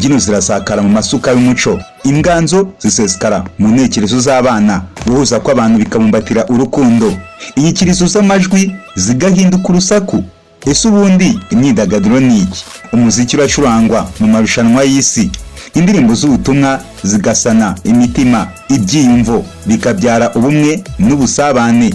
imbyino zirasakara mu masuka y'umuco, inganzo zisesekara mu ntekerezo z'abana, guhuza kw'abantu bikamumbatira urukundo, inyikirizo z'amajwi zigahinduka urusaku. Ese ubundi imyidagaduro ni iki? Umuziki uracurangwa mu marushanwa y'isi, indirimbo z'ubutumwa zigasana imitima, ibyiyumvo bikabyara ubumwe n'ubusabane,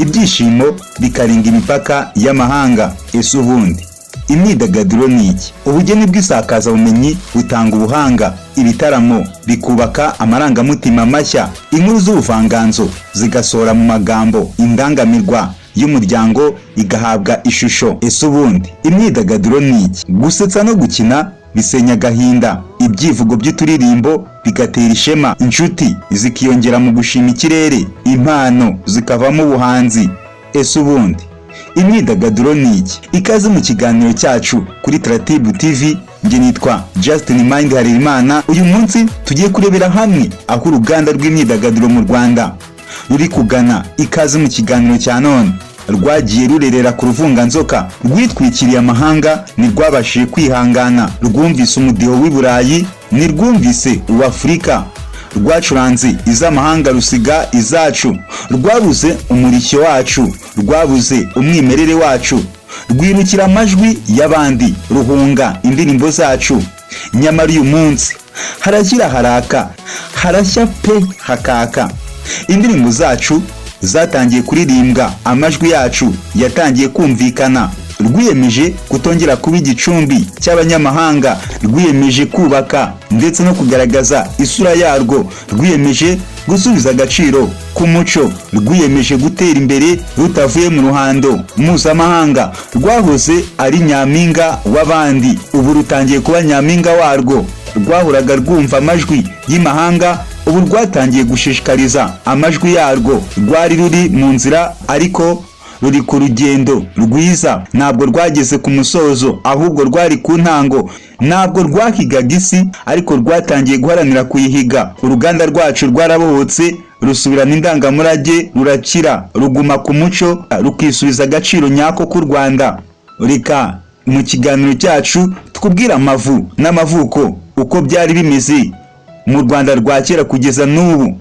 ibyishimo bikaringa imipaka y'amahanga. Ese ubundi imyidagaduro ni iki? Ubugeni bw'isakaza bumenyi butanga ubuhanga, ibitaramo bikubaka amarangamutima mashya, inkuru z'ubuvanganzo zigasohora mu magambo, indangamirwa y'umuryango igahabwa ishusho. Ese ubundi imyidagaduro ni iki? Gusetsa no gukina bisenya agahinda, ibyivugo by'uturirimbo bigatera ishema, inshuti zikiyongera mu gushima ikirere, impano zikavamo ubuhanzi. Ese ubundi imyidagaduro ni iki? Ikaze mu kiganiro cyacu kuri Tratibu TV. Nge nitwa Justin Mind Harerimana. Uyu munsi tugiye kurebera hamwe aho uruganda rw'imyidagaduro mu Rwanda ruri kugana. Ikaze mu kiganiro cya none. Rwagiye rurerera ku ruvunganzoka, rwitwikiriye amahanga, ntirwabashije kwihangana, rwumvise umudiho w'i Burayi, ntirwumvise uw'Afurika, rwacuranze iz'amahanga rusiga izacu, rwabuze umurishyo wacu, rwabuze umwimerere wacu, rwirukira amajwi y'abandi, ruhunga indirimbo zacu. Nyamara uyu munsi harashyira haraka, harashya pe hakaka. Indirimbo zacu zatangiye kuririmbwa, amajwi yacu yatangiye kumvikana. Rwiyemeje kutongera kuba igicumbi cy'abanyamahanga, rwiyemeje kubaka ndetse no kugaragaza isura yarwo, rwiyemeje gusubiza agaciro k'umuco, rwiyemeje gutera imbere rutavuye mu ruhando mpuzamahanga. Rwahoze ari nyampinga w'abandi, ubu rutangiye kuba nyampinga warwo. Rwahoraga rwumva amajwi y'imahanga, ubu rwatangiye gushishikariza amajwi yarwo. Rwari ruri mu nzira ariko ruri ku rugendo rwiza, ntabwo rwageze ku musozo ahubwo rwari ku ntango. Ntabwo rwahigaga isi ariko rwatangiye guharanira kuyihiga. Uruganda rwacu rwarabohotse, rusubirana indangamurage, rurakira, ruguma ku muco, rukisubiza agaciro nyako k'u Rwanda. Reka mu kiganiro cyacu tukubwira amavu n'amavuko uko byari bimeze mu Rwanda rwa kera kugeza n'ubu.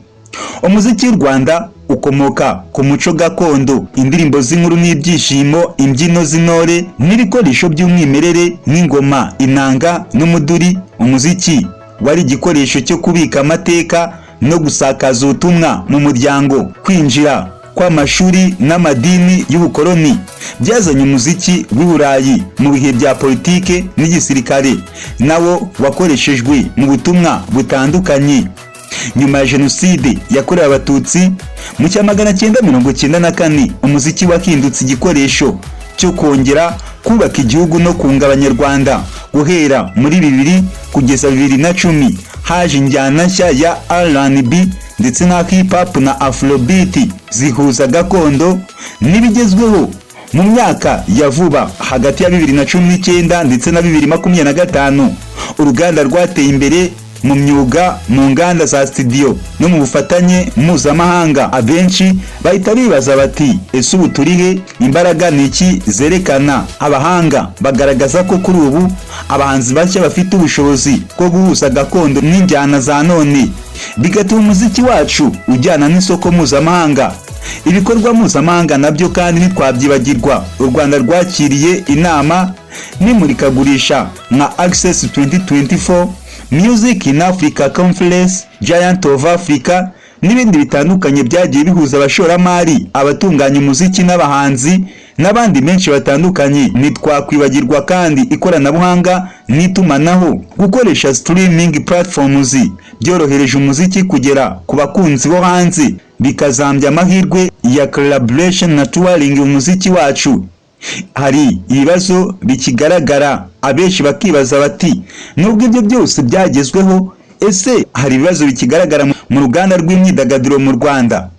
Umuziki w'u Rwanda ukomoka ku muco gakondo, indirimbo z'inkuru n'ibyishimo, imbyino z'intore n'ibikoresho by'umwimerere nk'ingoma, inanga n'umuduri. Umuziki wari igikoresho cyo kubika amateka no gusakaza ubutumwa mu muryango. Kwinjira kw'amashuri n'amadini y'ubukoloni byazanye umuziki w'i Burayi mu bihe bya politike n'igisirikare, nawo wakoreshejwe mu butumwa butandukanye. Nyuma ya Jenoside yakorewe Abatutsi mu 1994, umuziki wakindutse igikoresho cyo kongera kubaka igihugu no kunga Abanyarwanda. Guhera muri 2000 kugeza 2010 haje injyana nshya ya R&B ndetse na hip hop na Afrobeat zihuza gakondo n'ibigezweho. Mu myaka ya vuba hagati ya 2019 ndetse na 2025, uruganda rwateye imbere mu myuga, mu nganda za studio no mu bufatanye mpuzamahanga. Abenshi bahita bibaza bati ese ubu turihe? Imbaraga ni iki zerekana? Abahanga bagaragaza ko kuri ubu abahanzi bashya bafite ubushobozi bwo guhuza gakondo n'injyana za none, bigatuma umuziki wacu ujyana n'isoko mpuzamahanga. Ibikorwa mpuzamahanga nabyo kandi ntitwabyibagirwa. U Rwanda rwakiriye inama n'imurikagurisha nka Access 2024, Music in Africa Conference, Giant of Africa n'ibindi bitandukanye byagiye bihuza abashoramari, abatunganya umuziki n'abahanzi n'abandi benshi batandukanye. Ntitwakwibagirwa kandi ikoranabuhanga n'itumanaho. Gukoresha streaming platforms byorohereje umuziki kugera ku bakunzi bo hanze, bikazambya amahirwe ya collaboration na touring umuziki wacu. Hari ibibazo bikigaragara, abenshi bakibaza bati nubwo ibyo byose byagezweho, ese hari ibibazo bikigaragara mu ruganda rw'imyidagaduro mu Rwanda?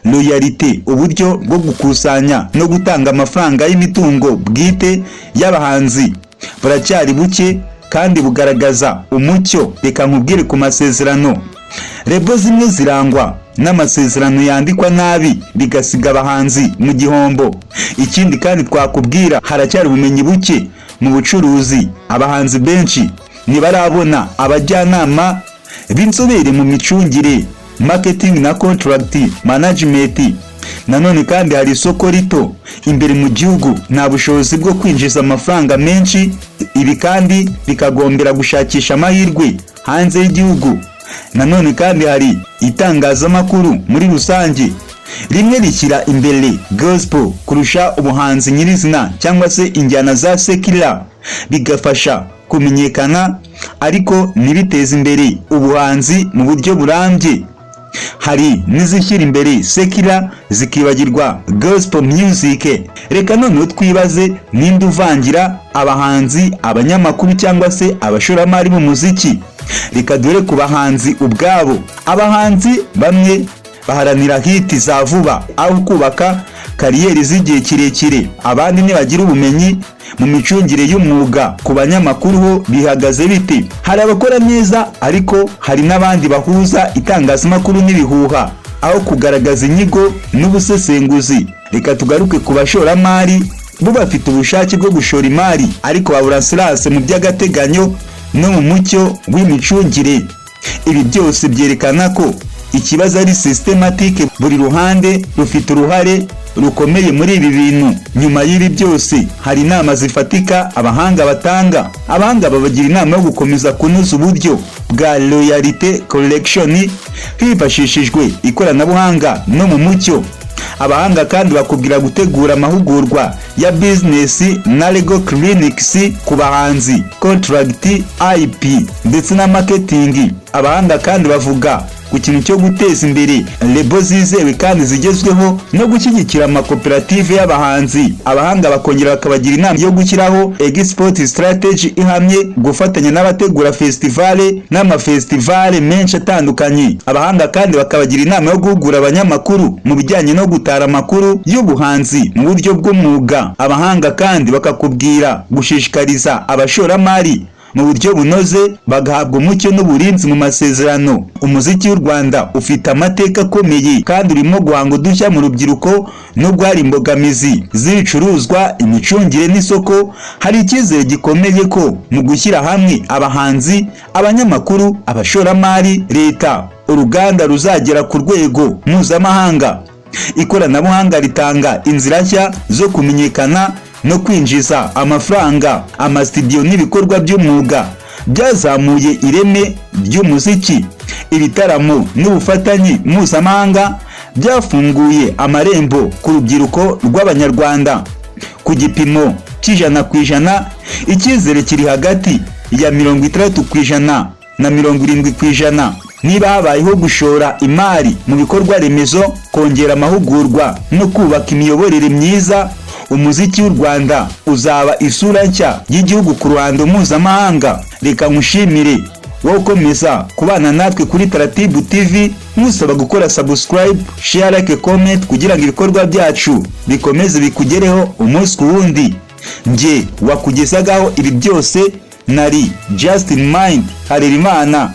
Loyalty, uburyo bwo gukusanya no gutanga amafaranga y'imitungo bwite y'abahanzi, buracyari buke kandi bugaragaza umucyo. Reka nkubwire ku masezerano. Rebo zimwe zirangwa n'amasezerano yandikwa nabi bigasiga abahanzi mu gihombo. Ikindi kandi twakubwira, haracyari ubumenyi buke mu bucuruzi. Abahanzi benshi ntibarabona abajyanama b'inzobere mu micungire, marketing na contract management. Nanone kandi hari isoko rito imbere mu gihugu, nta bushobozi bwo kwinjiza amafaranga menshi, ibi kandi bikagombera gushakisha amahirwe hanze y'igihugu. Nanone kandi hari itangazamakuru muri rusange, rimwe rishyira imbere gospel kurusha ubuhanzi nyirizina cyangwa se injyana za secular, bigafasha kumenyekana ariko ntibiteze imbere ubuhanzi mu buryo burambye. Hari n'izishyira imbere secular zikibagirwa gospel music. Reka noneho twibaze, ninde uvangira abahanzi, abanyamakuru cyangwa se abashoramari mu muziki? Reka dore ku bahanzi ubwabo. Abahanzi bamwe baharanira hiti za vuba aho kubaka kariyeri z'igihe kirekire, abandi ntibagira ubumenyi mu micungire y'umwuga. Ku banyamakuru ho bihagaze bite? Hari abakora neza ariko hari n'abandi bahuza itangazamakuru n'ibihuha aho kugaragaza inyigo n'ubusesenguzi. Reka tugaruke ku bashoramari, bo bafite ubushake bwo gushora imari ariko babura silence mu by'agateganyo no mu mucyo w'imicungire. Ibi byose byerekana ko ikibazo ari systematique, buri ruhande rufite uruhare rukomeye muri ibi bintu. Nyuma y'ibi byose hari inama zifatika abahanga batanga. Abahanga babagira inama yo gukomeza kunoza uburyo bwa loyalty collection hifashishijwe ikoranabuhanga no mu mucyo. Abahanga kandi bakubwira gutegura amahugurwa ya business na legal clinics ku bahanzi, contract, IP ndetse na marketing. Abahanga kandi bavuga ku kintu cyo guteza imbere lebo zizewe kandi zigezweho no gushyigikira amakoperative y'abahanzi. Abahanga bakongera bakabagira inama yo gushyiraho export strategy ihamye, gufatanya n'abategura festivale n'amafestivale menshi atandukanye. Abahanga kandi bakabagira inama yo guhugura abanyamakuru mu bijyanye no gutara amakuru y'ubuhanzi mu buryo bw'umwuga. Abahanga kandi bakakubwira gushishikariza abashoramari mu buryo bunoze, bagahabwa umucyo n'uburinzi mu masezerano. Umuziki w'u Rwanda ufite amateka akomeye kandi urimo guhanga udushya mu rubyiruko, nubwo hari imbogamizi z'ibicuruzwa, imicungire n'isoko. Hari icyizere gikomeye ko mu gushyira hamwe abahanzi, abanyamakuru, abashoramari, leta, uruganda ruzagera ku rwego mpuzamahanga. Ikoranabuhanga ritanga inzira nshya zo kumenyekana no kwinjiza amafaranga. Amastudio n'ibikorwa by'umwuga byazamuye ireme ry'umuziki. Ibitaramo n'ubufatanye mpuzamahanga byafunguye amarembo ku rubyiruko rw'Abanyarwanda. Ku gipimo cy'100%, icyizere kiri hagati ya 60% na 70%. Niba habayeho gushora imari mu bikorwa remezo, kongera amahugurwa no kubaka imiyoborere myiza, umuziki w'u Rwanda uzaba isura nshya y'igihugu ku ruhando mpuzamahanga. Reka nkushimire wowe ukomeza kubana natwe kuri Taratibu TV, nkusaba gukora subscribe, share, like, comment kugira ngo ibikorwa byacu bikomeze bikugereho umunsi ku wundi. Nge wakugezagaho ibi byose nari Just in Mind Harerimana.